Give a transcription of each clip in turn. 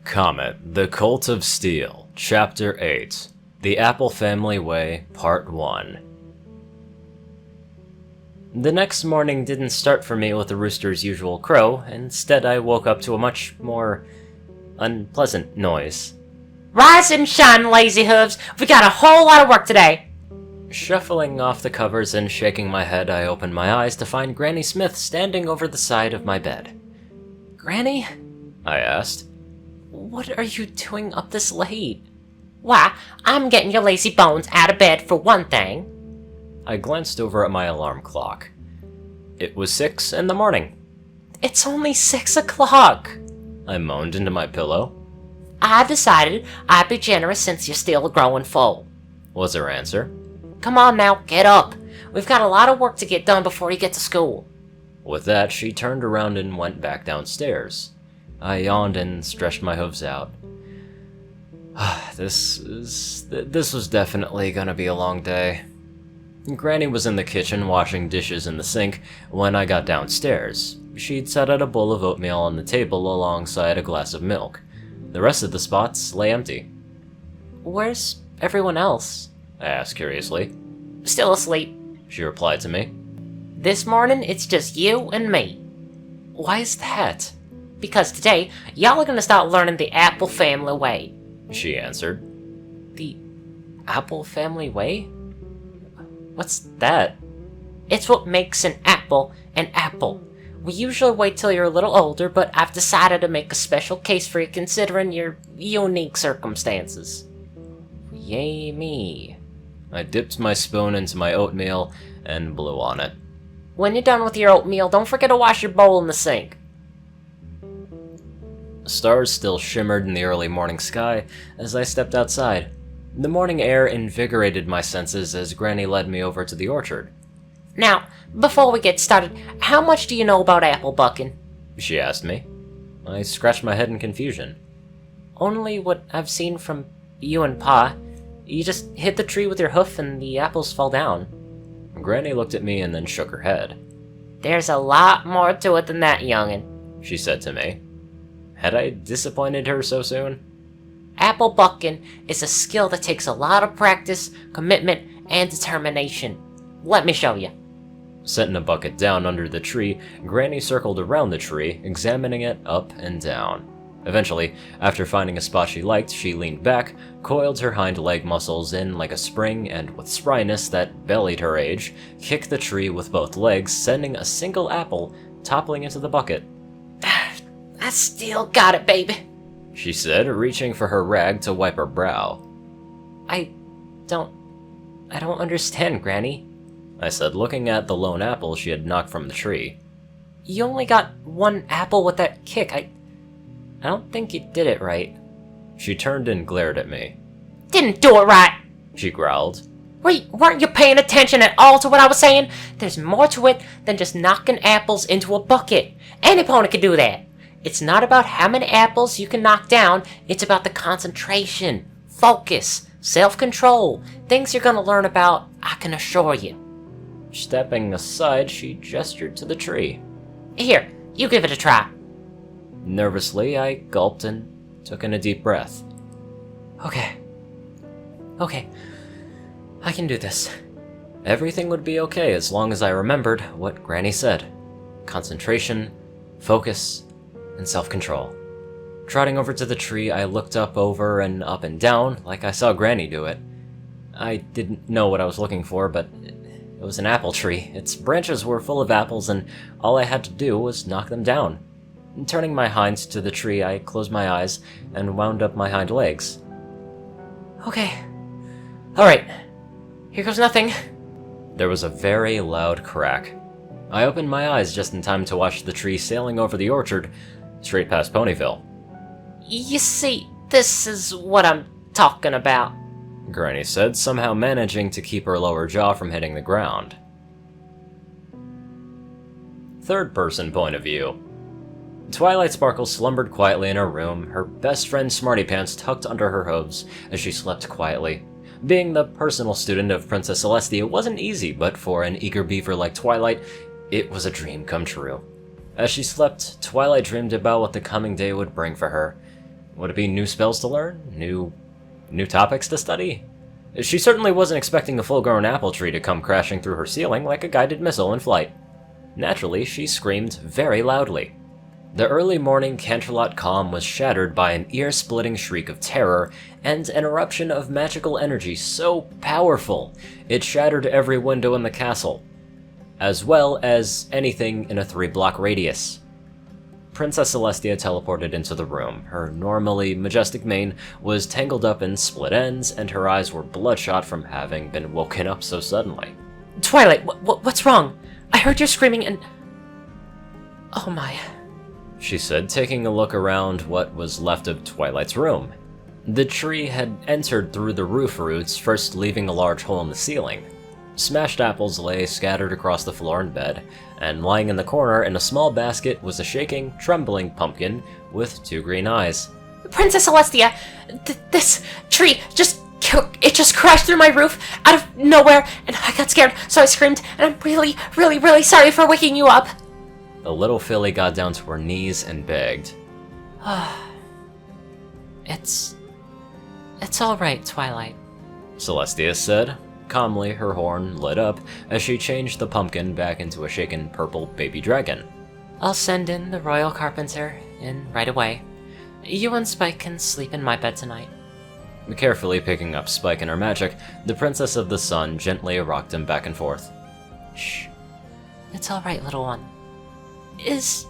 Comet The Colt of Steel, Chapter 8, The Apple Family Way, Part 1. The next morning didn't start for me with the rooster's usual crow. Instead, I woke up to a much more unpleasant noise. Rise and shine, lazy hooves! We got a whole lot of work today! Shuffling off the covers and shaking my head, I opened my eyes to find Granny Smith standing over the side of my bed. Granny? I asked. What are you doing up this late? Why, I'm getting your lazy bones out of bed for one thing. I glanced over at my alarm clock. It was 6 in the morning. It's only 6 o'clock. I moaned into my pillow. I decided I'd be generous since you're still growing full. Was her answer. Come on now, get up. We've got a lot of work to get done before you get to school. With that, she turned around and went back downstairs. I yawned and stretched my hooves out. This was definitely gonna be a long day. Granny was in the kitchen washing dishes in the sink when I got downstairs. She'd set out a bowl of oatmeal on the table alongside a glass of milk. The rest of the spots lay empty. Where's everyone else? I asked curiously. Still asleep, she replied to me. This morning, it's just you and me. Why is that? Because today, y'all are gonna start learning the Apple Family Way. She answered. The Apple Family Way? What's that? It's what makes an apple. We usually wait till you're a little older, but I've decided to make a special case for you considering your unique circumstances. Yay me. I dipped my spoon into my oatmeal and blew on it. When you're done with your oatmeal, don't forget to wash your bowl in the sink. Stars still shimmered in the early morning sky as I stepped outside. The morning air invigorated my senses as Granny led me over to the orchard. Now, before we get started, how much do you know about apple bucking? She asked me. I scratched my head in confusion. Only what I've seen from you and Pa. You just hit the tree with your hoof and the apples fall down. Granny looked at me and then shook her head. There's a lot more to it than that, youngin', she said to me. Had I disappointed her so soon? Apple bucking is a skill that takes a lot of practice, commitment, and determination. Let me show you. Setting a bucket down under the tree, Granny circled around the tree, examining it up and down. Eventually, after finding a spot she liked, she leaned back, coiled her hind leg muscles in like a spring, and with spryness that bellied her age, kicked the tree with both legs, sending a single apple toppling into the bucket. I still got it, baby, she said, reaching for her rag to wipe her brow. I don't understand, Granny, I said, looking at the lone apple she had knocked from the tree. You only got one apple with that kick. I don't think you did it right. She turned and glared at me. Didn't do it right, she growled. Weren't you paying attention at all to what I was saying? There's more to it than just knocking apples into a bucket. Any opponent can do that. It's not about how many apples you can knock down, it's about the concentration, focus, self-control, things you're gonna learn about, I can assure you. Stepping aside, she gestured to the tree. Here, you give it a try. Nervously, I gulped and took in a deep breath. Okay, I can do this. Everything would be okay as long as I remembered what Granny said. Concentration, focus, and self-control. Trotting over to the tree, I looked up, over, and up and down like I saw Granny do it. I didn't know what I was looking for, but it was an apple tree. Its branches were full of apples, and all I had to do was knock them down. Turning my hinds to the tree, I closed my eyes and wound up my hind legs. Okay. Alright. Here goes nothing. There was a very loud crack. I opened my eyes just in time to watch the tree sailing over the orchard, straight past Ponyville. You see, this is what I'm talking about, Granny said, somehow managing to keep her lower jaw from hitting the ground. Third-person point of view. Twilight Sparkle slumbered quietly in her room, her best friend Smartypants tucked under her hooves as she slept quietly. Being the personal student of Princess Celestia wasn't easy, but for an eager beaver like Twilight, it was a dream come true. As she slept, Twilight dreamed about what the coming day would bring for her. Would it be new spells to learn? New topics to study? She certainly wasn't expecting a full-grown apple tree to come crashing through her ceiling like a guided missile in flight. Naturally, she screamed very loudly. The early morning Canterlot calm was shattered by an ear-splitting shriek of terror and an eruption of magical energy so powerful it shattered every window in the castle, as well as anything in a 3-block radius. Princess Celestia teleported into the room. Her normally majestic mane was tangled up in split ends, and her eyes were bloodshot from having been woken up so suddenly. Twilight, what's wrong? I heard you screaming and... Oh my... she said, taking a look around what was left of Twilight's room. The tree had entered through the roof roots, first leaving a large hole in the ceiling. Smashed apples lay scattered across the floor and bed, and lying in the corner in a small basket was a shaking, trembling pumpkin with 2 green eyes. Princess Celestia, this tree just crashed through my roof out of nowhere, and I got scared, so I screamed, and I'm really, really, really sorry for waking you up. The little filly got down to her knees and begged. It's all right, Twilight, Celestia said. Calmly, her horn lit up as she changed the pumpkin back into a shaken purple baby dragon. I'll send in the royal carpenter in right away. You and Spike can sleep in my bed tonight. Carefully picking up Spike and her magic, the Princess of the Sun gently rocked him back and forth. Shh. It's all right, little one. Is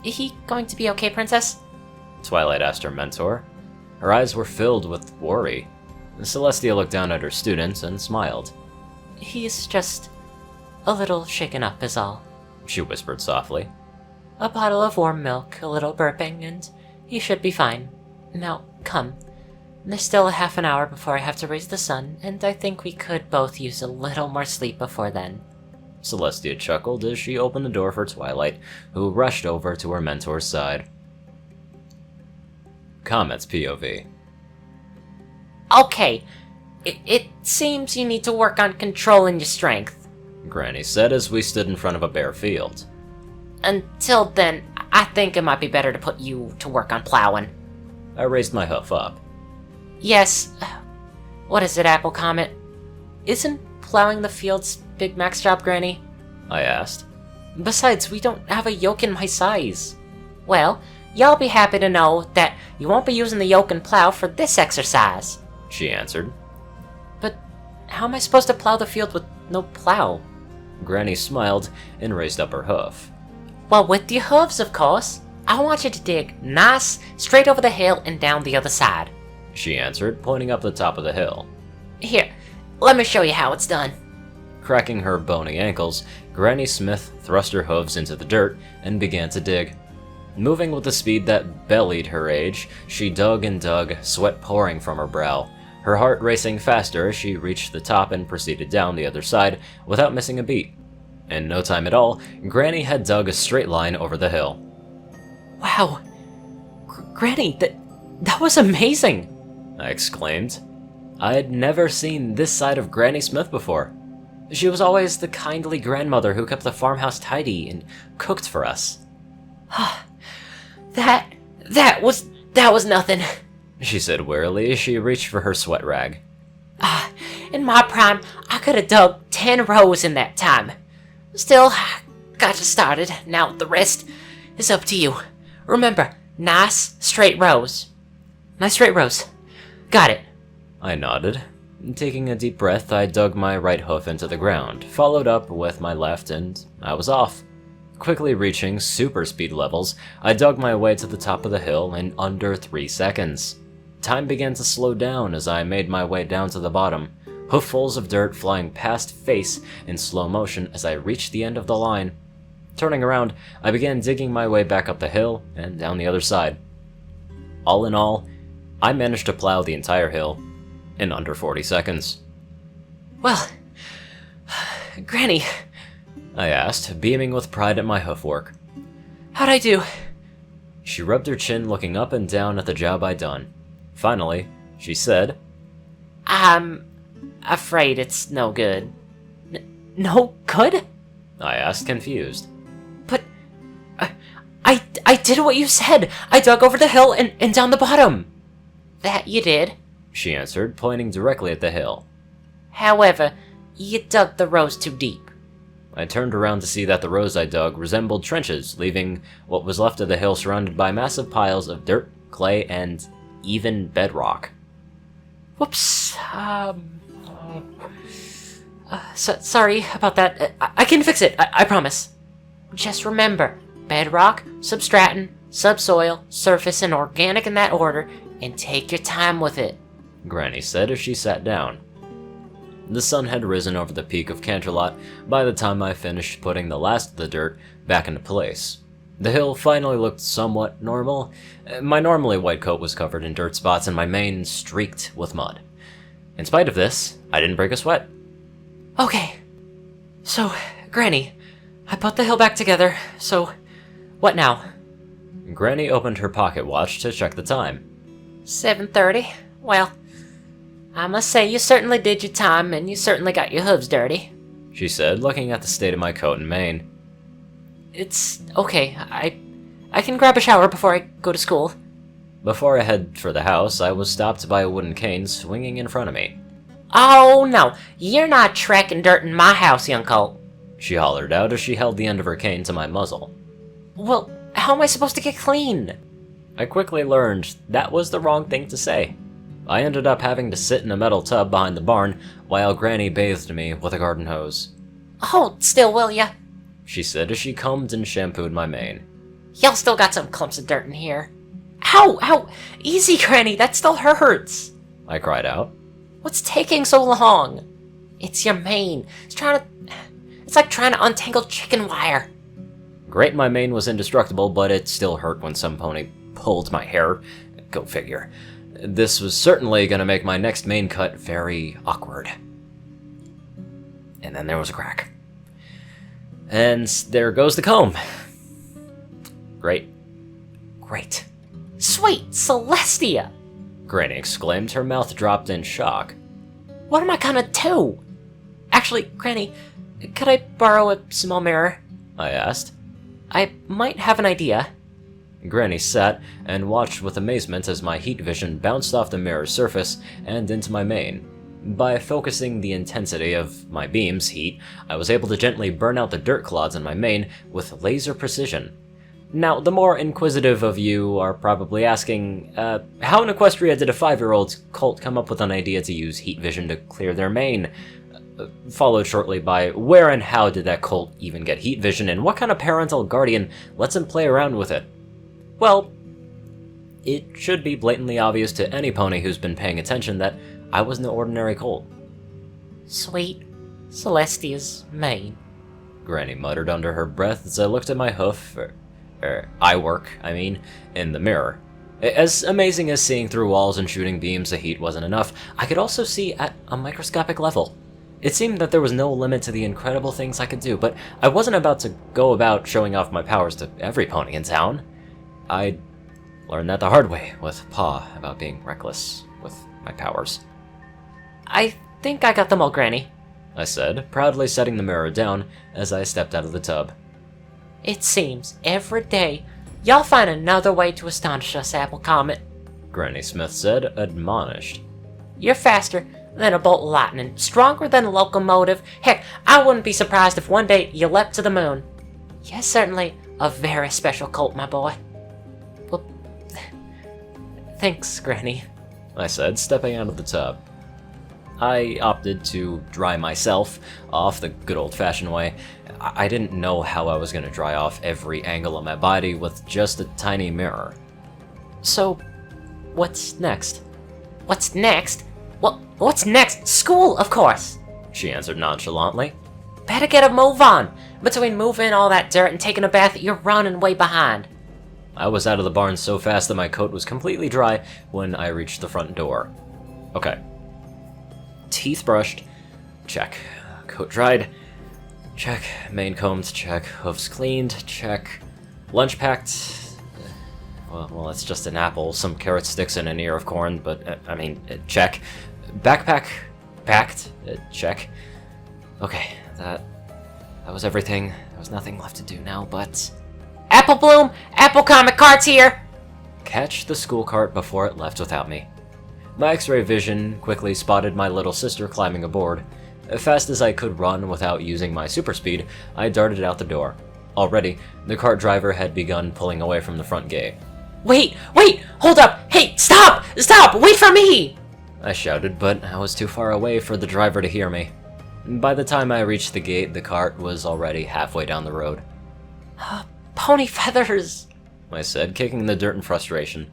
he going to be okay, Princess? Twilight asked her mentor. Her eyes were filled with worry. Celestia looked down at her student and smiled. He's just a little shaken up is all, she whispered softly. A bottle of warm milk, a little burping, and he should be fine. Now, come. There's still a half an hour before I have to raise the sun, and I think we could both use a little more sleep before then. Celestia chuckled as she opened the door for Twilight, who rushed over to her mentor's side. Comet's POV. Okay, it seems you need to work on controlling your strength, Granny said as we stood in front of a bare field. Until then, I think it might be better to put you to work on plowing. I raised my hoof up. Yes, what is it, Apple Comet? Isn't plowing the fields Big Mac's job, Granny? I asked. Besides, we don't have a yoke in my size. Well, y'all be happy to know that you won't be using the yoke and plow for this exercise, she answered. But how am I supposed to plow the field with no plow? Granny smiled and raised up her hoof. Well, with your hooves, of course. I want you to dig nice, straight over the hill and down the other side, she answered, pointing up the top of the hill. Here, let me show you how it's done. Cracking her bony ankles, Granny Smith thrust her hooves into the dirt and began to dig. Moving with a speed that bellied her age, she dug and dug, sweat pouring from her brow, her heart racing faster as she reached the top and proceeded down the other side without missing a beat. In no time at all, Granny had dug a straight line over the hill. Wow, Granny, that was amazing, I exclaimed. I had never seen this side of Granny Smith before. She was always the kindly grandmother who kept the farmhouse tidy and cooked for us. That was nothing, she said wearily as she reached for her sweat rag. In my prime, I could have dug 10 rows in that time. Still, got you started. Now the rest is up to you. Remember, nice straight rows. Nice straight rows. Got it. I nodded. Taking a deep breath, I dug my right hoof into the ground, followed up with my left, and I was off. Quickly reaching super speed levels, I dug my way to the top of the hill in under 3 seconds. Time began to slow down as I made my way down to the bottom, hooffuls of dirt flying past face in slow motion as I reached the end of the line. Turning around, I began digging my way back up the hill and down the other side. All in all, I managed to plow the entire hill in under 40 seconds. Well, Granny, I asked, beaming with pride at my hoofwork. How'd I do? She rubbed her chin, looking up and down at the job I'd done. Finally, she said, I'm afraid it's no good. No good? I asked, confused. But I I did what you said! I dug over the hill and down the bottom! That you did, she answered, pointing directly at the hill. However, you dug the rows too deep. I turned around to see that the rows I dug resembled trenches, leaving what was left of the hill surrounded by massive piles of dirt, clay, and even bedrock. Whoops, sorry about that. I can fix it, I promise. Just remember, bedrock, substratum, subsoil, surface, and organic in that order, and take your time with it, Granny said as she sat down. The sun had risen over the peak of Canterlot by the time I finished putting the last of the dirt back into place. The hill finally looked somewhat normal. My normally white coat was covered in dirt spots and my mane streaked with mud. In spite of this, I didn't break a sweat. Okay. So, Granny, I put the hill back together, so what now? Granny opened her pocket watch to check the time. 7:30? Well, I must say you certainly did your time, and you certainly got your hooves dirty, she said, looking at the state of my coat and mane. It's okay. I can grab a shower before I go to school. Before I head for the house, I was stopped by a wooden cane swinging in front of me. Oh no, you're not tracking dirt in my house, young Colt, she hollered out as she held the end of her cane to my muzzle. Well, how am I supposed to get clean? I quickly learned that was the wrong thing to say. I ended up having to sit in a metal tub behind the barn while Granny bathed me with a garden hose. Hold still, will ya? She said as she combed and shampooed my mane. Y'all still got some clumps of dirt in here. Ow! Ow! Easy, Granny, that still hurts! I cried out. What's taking so long? It's your mane. It's like trying to untangle chicken wire. Great, my mane was indestructible, but it still hurt when somepony pulled my hair. Go figure. This was certainly going to make my next mane cut very awkward. And then there was a crack. And there goes the comb. Great. Great. Sweet Celestia! Granny exclaimed, her mouth dropped in shock. What am I gonna do? Actually, Granny, could I borrow a small mirror? I asked. I might have an idea. Granny sat and watched with amazement as my heat vision bounced off the mirror's surface and into my mane. By focusing the intensity of my beam's heat, I was able to gently burn out the dirt clods in my mane with laser precision. Now, the more inquisitive of you are probably asking, how in Equestria did a 5-year-old Colt come up with an idea to use heat vision to clear their mane? Followed shortly by, where and how did that Colt even get heat vision, and what kind of parental guardian lets him play around with it? Well, it should be blatantly obvious to any pony who's been paying attention that I wasn't an ordinary Colt. Sweet Celestia's mane, Granny muttered under her breath as I looked at my hoof, eye work, in the mirror. As amazing as seeing through walls and shooting beams of heat wasn't enough, I could also see at a microscopic level. It seemed that there was no limit to the incredible things I could do, but I wasn't about to go about showing off my powers to every pony in town. I learned that the hard way with Pa about being reckless with my powers. I think I got them all, Granny, I said, proudly setting the mirror down as I stepped out of the tub. It seems every day y'all find another way to astonish us, Apple Comet, Granny Smith said, admonished. You're faster than a bolt of lightning, stronger than a locomotive. Heck, I wouldn't be surprised if one day you leapt to the moon. You're certainly a very special Colt, my boy. Well, thanks, Granny, I said, stepping out of the tub. I opted to dry myself off the good old-fashioned way. I didn't know how I was going to dry off every angle of my body with just a tiny mirror. So, what's next? What's next? Well, what's next? School, of course, she answered nonchalantly. Better get a move on. Between moving all that dirt and taking a bath, you're running way behind. I was out of the barn so fast that my coat was completely dry when I reached the front door. Okay. Teeth brushed. Check. Coat dried. Check. Mane combed. Check. Hoofs cleaned. Check. Lunch packed. Well, it's just an apple, some carrot sticks, and an ear of corn, but, check. Backpack packed. Check. Okay, that was everything. There was nothing left to do now, but Apple Bloom, Apple Comic Cart's here! Catch the school cart before it left without me. My X-ray vision quickly spotted my little sister climbing aboard. As fast as I could run without using my super speed, I darted out the door. Already, the cart driver had begun pulling away from the front gate. Wait! Hold up! Hey, stop! Stop! Wait for me! I shouted, but I was too far away for the driver to hear me. By the time I reached the gate, the cart was already halfway down the road. Pony feathers! I said, kicking the dirt in frustration.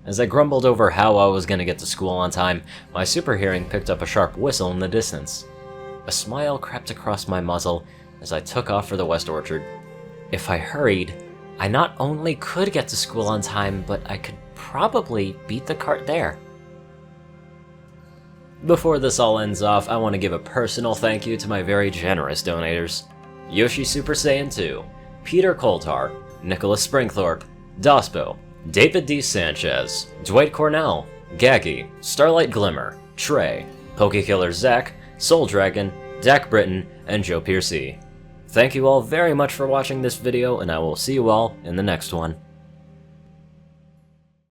As I grumbled over how I was going to get to school on time, my super hearing picked up a sharp whistle in the distance. A smile crept across my muzzle as I took off for the West Orchard. If I hurried, I not only could get to school on time, but I could probably beat the cart there. Before this all ends off, I want to give a personal thank you to my very generous donators. Yoshi Super Saiyan 2, Peter Coulthard, Nicholas Springthorpe, Dospo, David D. Sanchez, Dwight Cornel, Gagi, Starlight Glimmer, Trey, Pokekillerzach, SoulDragon, Britton, and Joe Piercy. Thank you all very much for watching this video, and I will see you all in the next one.